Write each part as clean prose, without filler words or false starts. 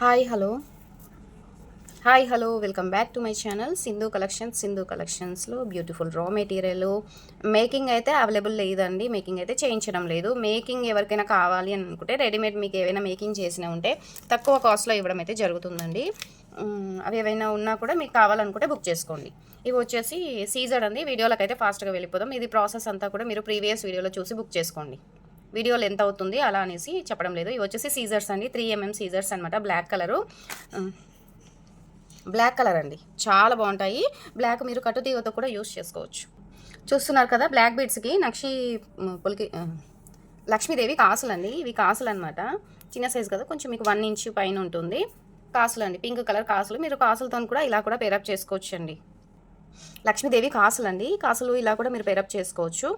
Hi hello hi hello welcome back to my channel Sindhu కలెక్షన్స్లో beautiful raw material making అయితే available లేదండి. Making అయితే చేయించడం లేదు. మేకింగ్ ఎవరికైనా కావాలి అని అనుకుంటే రెడీమేడ్ మీకు ఏవైనా మేకింగ్ చేసిన ఉంటే తక్కువ కాస్ట్లో ఇవ్వడం అయితే జరుగుతుందండి. అవి ఏవైనా ఉన్నా కూడా మీకు కావాలనుకుంటే బుక్ చేసుకోండి. ఇవి వచ్చేసి సీజర్ అండి. వీడియోలకు అయితే ఫాస్ట్గా వెళ్ళిపోదాం. ఇది ప్రాసెస్ అంతా కూడా మీరు ప్రీవియస్ వీడియోలో చూసి బుక్ చేసుకోండి. వీడియోలో ఎంత అవుతుంది అలా అనేసి చెప్పడం లేదు. ఇవి వచ్చేసి సీజర్స్ అండి. 3mm సీజర్స్ అనమాట. బ్లాక్ కలర్ అండి. చాలా బాగుంటాయి. బ్లాక్ మీరు కట్టుతీగతో కూడా యూస్ చేసుకోవచ్చు. చూస్తున్నారు కదా, బ్లాక్ బీడ్స్కి పులికి లక్ష్మీదేవి కాసులు అండి. ఇవి కాసులు అనమాట. చిన్న సైజు కదా, కొంచెం మీకు 1 ఇంచ్ పైన ఉంటుంది. కాసులు అండి, పింక్ కలర్ కాసులు. మీరు కాసులతో కూడా ఇలా కూడా పేరప్ చేసుకోవచ్చు అండి. లక్ష్మీదేవి కాసులు అండి. కాసులు ఇలా కూడా మీరు పేరప్ చేసుకోవచ్చు.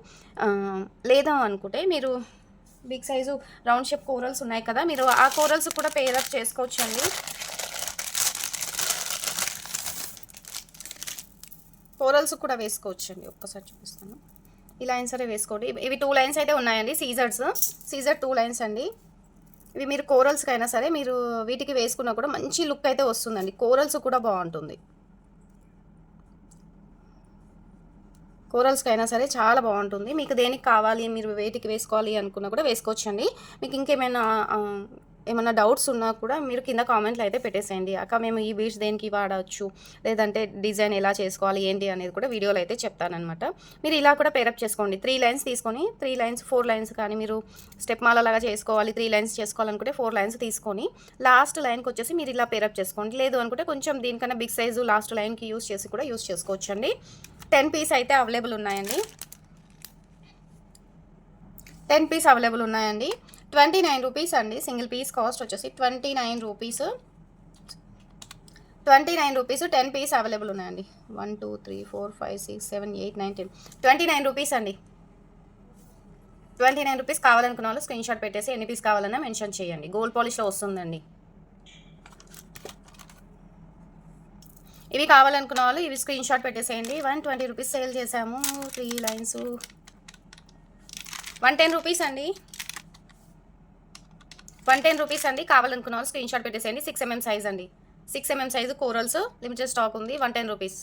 లేదా అనుకుంటే మీరు big size round shape corals ఉన్నాయి కదా, మీరు ఆ కోరల్స్ కూడా పేరప్ చేసుకోవచ్చు అండి. కోరల్స్ కూడా వేసుకోవచ్చు అండి. ఒక్కసారి చూపిస్తాను. ఈ లైన్స్ సరే వేసుకోండి. ఇవి 2 లైన్స్ అయితే ఉన్నాయండి. సీజర్ 2 లైన్స్ అండి. ఇవి మీరు కోరల్స్కి అయినా సరే మీరు వీటికి వేసుకున్నా కూడా మంచి లుక్ అయితే వస్తుందండి. కోరల్స్ కూడా బాగుంటుంది. కోరల్స్కి అయినా సరే చాలా బాగుంటుంది. మీకు దేనికి కావాలి, మీరు వేటికి వేసుకోవాలి అనుకున్నా కూడా వేసుకోవచ్చండి. మీకు ఇంకేమైనా ఏమైనా డౌట్స్ ఉన్నా కూడా మీరు కింద కామెంట్లు అయితే పెట్టేసేయండి. అక్క మేము ఈ బీడ్స్ దేనికి వాడవచ్చు, లేదంటే డిజైన్ ఎలా చేసుకోవాలి ఏంటి అనేది కూడా వీడియోలో అయితే చెప్తానమాట. మీరు ఇలా కూడా పేరప్ చేసుకోండి. 3 లైన్స్ తీసుకొని 3 లైన్స్ 4 లైన్స్ కానీ మీరు స్టెప్ మాల లాగా చేసుకోవాలి, 3 లైన్స్ చేసుకోవాలనుకుంటే 4 లైన్స్ తీసుకొని లాస్ట్ లైన్కి వచ్చేసి మీరు ఇలా పేరప్ చేసుకోండి. లేదు అనుకుంటే కొంచెం దీనికన్నా బిగ్ సైజు లాస్ట్ లైన్కి యూస్ చేసుకోవచ్చు అండి. 10 పీస్ అయితే అవైలబుల్ ఉన్నాయండి. 10 పీస్ అవైలబుల్ ఉన్నాయండి. 29 రూపీస్ అండి. సింగిల్ పీస్ కాస్ట్ వచ్చేసి 29 రూపీస్. 29 రూపీస్ 10 పీస్ అవైలబుల్ ఉన్నాయండి. 1 2 3 4 5 6 7 8 9 10 29 రూపీస్ అండి. 29 రూపీస్ కావాలనుకున్న వాళ్ళు స్క్రీన్ షాట్ పెట్టేసి ఎన్ని పీస్ కావాలన్నా మెన్షన్ చేయండి. గోల్డ్ పాలిష్లో వస్తుందండి. ఇవి కావాలనుకున్న వాళ్ళు ఇవి స్క్రీన్ షాట్ పెట్టేసేయండి. 120 రూపీస్ సేల్ చేసాము. 3 లైన్స్ 110 రూపీస్ అండి. 110 రూపీస్ అండి. కావాలనుకున్న వాళ్ళు స్క్రీన్ షాట్ పెట్టేసేయండి. 6mm సైజ్ అండి. 6mm size corals limited stock ఉంది. 110 రూపీస్.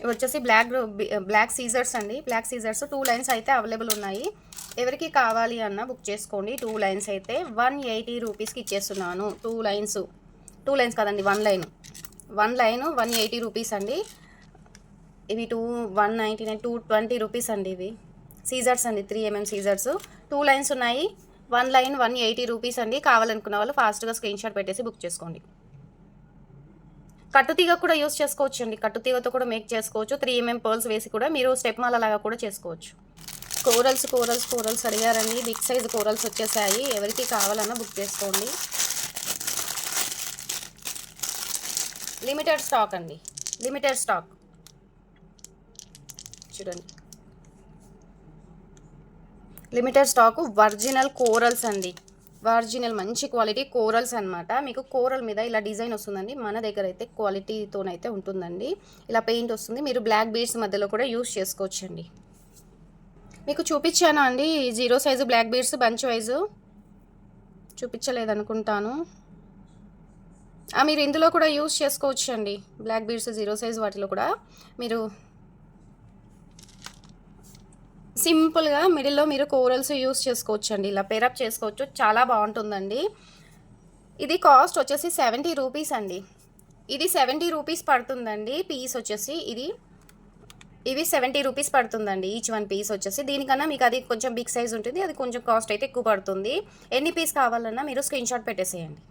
ఇవి వచ్చేసి బ్లాక్ సీజర్స్ అండి. బ్లాక్ సీజర్స్ 2 లైన్స్ అయితే అవైలబుల్ ఉన్నాయి. ఎవరికి కావాలి అన్న బుక్ చేసుకోండి. 2 లైన్స్ అయితే 180 రూపీస్కి ఇచ్చేస్తున్నాను. 2 లైన్స్ కాదండి, 1 లైన్ 180 రూపీస్ అండి. ఇవి 199 220 రూపీస్ అండి. ఇవి సీజర్స్ అండి. 3mm సీజర్స్ 2 లైన్స్ ఉన్నాయి. 1 లైన్ 180 రూపీస్ అండి. కావాలనుకున్న వాళ్ళు ఫాస్ట్గా స్క్రీన్ షాట్ పెట్టేసి బుక్ చేసుకోండి. కట్టుతీగ కూడా యూస్ చేసుకోవచ్చు అండి. కట్టుతీగతో కూడా మేక్ చేసుకోవచ్చు. 3mm పర్ల్స్ వేసి కూడా మీరు స్టెప్ మాల లాగా కూడా చేసుకోవచ్చు. కోరల్స్ అడిగారండి. బిగ్ సైజ్ కోరల్స్ వచ్చేసాయి. ఎవరికి కావాలన్నా బుక్ చేసుకోండి. లిమిటెడ్ స్టాక్ అండి. లిమిటెడ్ స్టాక్ చూడండి. లిమిటెడ్ స్టాకు ఒరిజినల్ కోరల్స్ అండి. ఒరిజినల్ మంచి క్వాలిటీ కోరల్స్ అనమాట. మీకు కోరల్ మీద ఇలా డిజైన్ వస్తుందండి. మన దగ్గర అయితే క్వాలిటీతోనైతే ఉంటుందండి. ఇలా పెయింట్ వస్తుంది. మీరు బ్లాక్ బీడ్స్ మధ్యలో కూడా యూస్ చేసుకోవచ్చండి. మీకు చూపించాను అండి 0 size black beads bunch wise చూపించలేదనుకుంటాను. మీరు ఇందులో కూడా యూస్ చేసుకోవచ్చు అండి. బ్లాక్ బీడ్స్ 0 సైజు వాటిలో కూడా మీరు సింపుల్గా మిడిల్లో మీరు కోరల్స్ యూస్ చేసుకోవచ్చు అండి. ఇలా పేరప్ చేసుకోవచ్చు. చాలా బాగుంటుందండి. ఇది కాస్ట్ వచ్చేసి 70 రూపీస్ అండి. ఇది 70 రూపీస్ పడుతుందండి. పీస్ వచ్చేసి ఇవి 70 రూపీస్ పడుతుందండి. ఈచ్ 1 పీస్ వచ్చేసి. దీనికన్నా మీకు అది కొంచెం బిగ్ సైజ్ ఉంటుంది. అది కొంచెం కాస్ట్ అయితే ఎక్కువ పడుతుంది. ఎన్ని పీస్ కావాలన్నా మీరు స్క్రీన్ షాట్ పెట్టేసేయండి.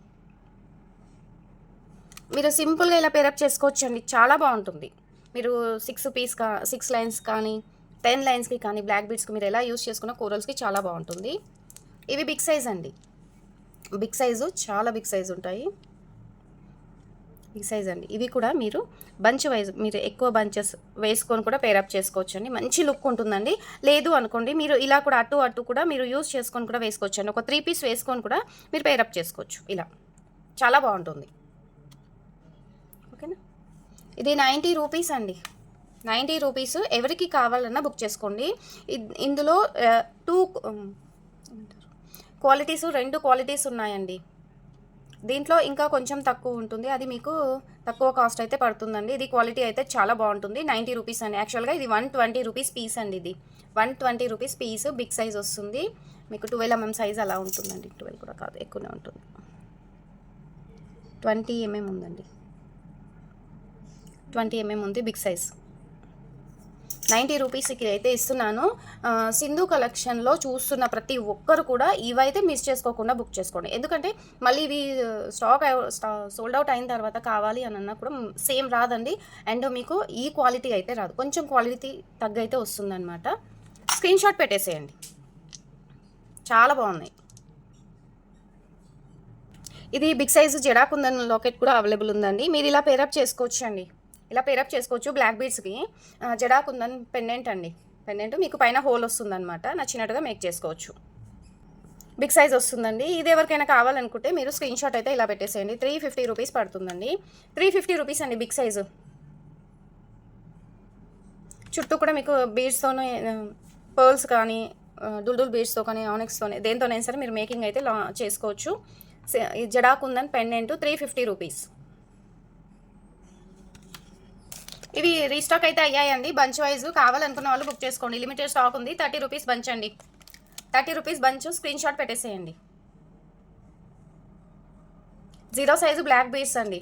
మీరు సింపుల్గా ఇలా పేరప్ చేసుకోవచ్చు అండి. చాలా బాగుంటుంది. మీరు 6 లైన్స్ కానీ 10 లైన్స్కి కానీ బ్లాక్ బీడ్స్కి మీరు ఎలా యూస్ చేసుకున్న కోరల్స్కి చాలా బాగుంటుంది. ఇవి బిగ్ సైజ్ అండి. బిగ్ సైజు చాలా బిగ్ సైజ్ ఉంటాయి. బిగ్ సైజ్ అండి. ఇవి కూడా మీరు బంచ్ వైజ్ మీరు ఎక్కువ బంచెస్ వేసుకొని కూడా పేరప్ చేసుకోవచ్చు అండి. మంచి లుక్ ఉంటుందండి. లేదు అనుకోండి మీరు ఇలా కూడా అటు కూడా మీరు యూస్ చేసుకొని కూడా వేసుకోవచ్చు అండి. ఒక 3 పీస్ వేసుకొని కూడా మీరు పేరప్ చేసుకోవచ్చు. ఇలా చాలా బాగుంటుంది. ఓకేనా. ఇది 90 రూపీస్ అండి. 90 రూపీస్. ఎవరికి కావాలన్నా బుక్ చేసుకోండి. ఇందులో 2 క్వాలిటీస్ 2 క్వాలిటీస్ ఉన్నాయండి. దీంట్లో ఇంకా కొంచెం తక్కువ ఉంటుంది, అది మీకు తక్కువ కాస్ట్ అయితే పడుతుందండి. ఇది క్వాలిటీ అయితే చాలా బాగుంటుంది. 90 రూపీస్ అండి. యాక్చువల్గా ఇది 120 రూపీస్ పీస్ అండి. ఇది 120 రూపీస్ పీస్, బిగ్ సైజ్ వస్తుంది మీకు. 12 mm సైజ్ అలా ఉంటుందండి. 12 కూడా కాదు, ఎక్కువనే ఉంటుంది. 20 mm ఉందండి. 20 mm ఉంది, బిగ్ సైజ్. 90 రూపీస్కి అయితే ఇస్తున్నాను. సింధు కలెక్షన్లో చూస్తున్న ప్రతి ఒక్కరు కూడా ఇవైతే మిస్ చేసుకోకుండా బుక్ చేసుకోండి. ఎందుకంటే మళ్ళీ ఇవి స్టాక్ సోల్డ్ అవుట్ అయిన తర్వాత కావాలి అని అన్నా కూడా సేమ్ రాదండి. అండ్ మీకు ఈ క్వాలిటీ అయితే రాదు, కొంచెం క్వాలిటీ తగ్గైతే వస్తుందన్నమాట. స్క్రీన్ షాట్ పెట్టేసేయండి. చాలా బాగున్నాయి. ఇది బిగ్ సైజు జడాకుందన్ లాకెట్ కూడా అవైలబుల్ ఉందండి. మీరు ఇలా పేరప్ చేసుకోవచ్చు అండి. ఇలా పేరప్ చేసుకోవచ్చు. బ్లాక్ బీడ్స్కి జడాకుందన్ పెండెంట్ అండి. పెండెంట్ మీకు పైన హోల్ వస్తుందన్నమాట. నచ్చినట్టుగా మేక్ చేసుకోవచ్చు. బిగ్ సైజ్ వస్తుందండి. ఇది ఎవరికైనా కావాలనుకుంటే మీరు స్క్రీన్ షాట్ అయితే ఇలా పెట్టేసేయండి. 350 రూపీస్ పడుతుందండి. 350 రూపీస్ అండి బిగ్ సైజు. చుట్టూ కూడా మీకు బీడ్స్తోనే పర్ల్స్ కానీ డుల్డుల్ బీడ్స్తో కానీ ఆనెక్స్తోనే దేంతోనైనా సరే మీరు మేకింగ్ అయితే చేసుకోవచ్చు. జడాకుందన్ పెండెంట్ 350 రూపీస్. ఇవి రీస్టాక్ అయితే అయ్యాయండి. బంచ్ వైజ్ కావాలనుకున్న వాళ్ళు బుక్ చేసుకోండి. లిమిటెడ్ స్టాక్ ఉంది. 30 రూపీస్ బంచ్ అండి. 30 రూపీస్ బంచ్. స్క్రీన్ షాట్ పెట్టేసేయండి. 0 సైజు బ్లాక్ బీడ్స్ అండి.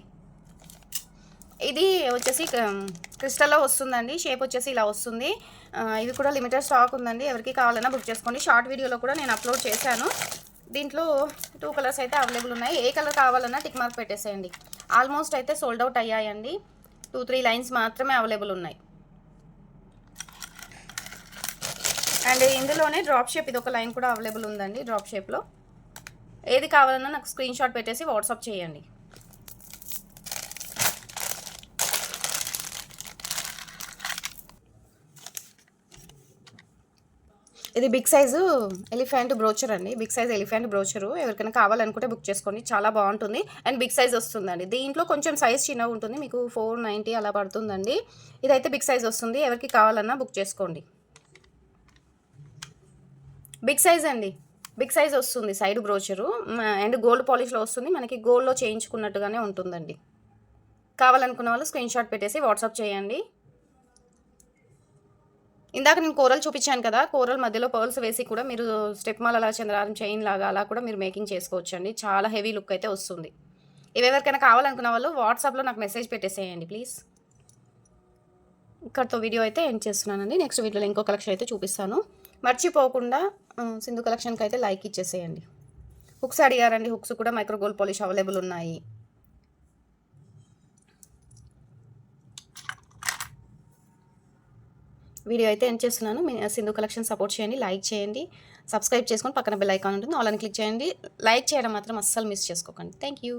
ఇది వచ్చేసి క్రిస్టల్లో వస్తుందండి. షేప్ వచ్చేసి ఇలా వస్తుంది. ఇవి కూడా లిమిటెడ్ స్టాక్ ఉందండి. ఎవరికి కావాలన్నా బుక్ చేసుకోండి. షార్ట్ వీడియోలో కూడా నేను అప్లోడ్ చేశాను. దీంట్లో 2 కలర్స్ అయితే అవైలబుల్ ఉన్నాయి. ఏ కలర్ కావాలన్నా టిక్ మార్క్ పెట్టేసేయండి. ఆల్మోస్ట్ అయితే సోల్డ్ అవుట్ అయ్యాయండి. 2-3 లైన్స్ మాత్రమే అవైలబుల్ ఉన్నాయి. అండ్ ఇందులోనే డ్రాప్ షేప్ ఇది ఒక లైన్ కూడా అవైలబుల్ ఉందండి. డ్రాప్ షేప్లో ఏది కావాలన్నా నాకు స్క్రీన్ షాట్ పెట్టేసి వాట్సాప్ చేయండి. ఇది బిగ్ సైజు ఎలిఫెంట్ బ్రోచర్ అండి. బిగ్ సైజ్ ఎలిఫెంట్ బ్రోచరు ఎవరికైనా కావాలనుకుంటే బుక్ చేసుకోండి. చాలా బాగుంటుంది. అండ్ బిగ్ సైజ్ వస్తుందండి. దీంట్లో కొంచెం సైజ్ చిన్నగా ఉంటుంది. మీకు 490 అలా పడుతుందండి. ఇదైతే బిగ్ సైజ్ వస్తుంది. ఎవరికి కావాలన్నా బుక్ చేసుకోండి. బిగ్ సైజ్ అండి. బిగ్ సైజ్ వస్తుంది. సైడ్ బ్రోచరు అండ్ గోల్డ్ పాలిష్లో వస్తుంది. మనకి గోల్డ్లో చేయించుకున్నట్టుగానే ఉంటుందండి. కావాలనుకున్న వాళ్ళు స్క్రీన్ షాట్ పెట్టేసి వాట్సాప్ చేయండి. ఇందాక నేను కూరలు చూపించాను కదా, కూరల మధ్యలో పర్ల్స్ వేసి కూడా మీరు స్టెప్ మాల అలా చంద్రారం చైన్ లాగా అలా కూడా మీరు మేకింగ్ చేసుకోవచ్చు అండి. చాలా హెవీ లుక్ అయితే వస్తుంది. ఇవి ఎవరికైనా కావాలనుకున్న వాళ్ళు వాట్సాప్లో నాకు మెసేజ్ పెట్టేసేయండి ప్లీజ్. ఇక్కడతో వీడియో అయితే ఎండ్ చేస్తున్నానండి. నెక్స్ట్ వీడియోలో ఇంకో కలెక్షన్ అయితే చూపిస్తాను. మర్చిపోకుండా సింధు కలెక్షన్కి అయితే లైక్ ఇచ్చేసేయండి. హుక్స్ అడిగారండి. హుక్స్ కూడా మైక్రో గోల్డ్ పాలిష్ అవైలబుల్ ఉన్నాయి. వీడియో అయితే ఎండ్ చేస్తున్నాను. సింధు కలెక్షన్ సపోర్ట్ చేయండి, లైక్ చేయండి, సబ్స్క్రైబ్ చేసుకొని పక్కన బెల్ ఐకాన్ ఉంటుంది, ఆల్ అని క్లిక్ చేయండి. లైక్ చేయడం మాత్రం అస్సలు మిస్ చేసుకోకండి. Thank you.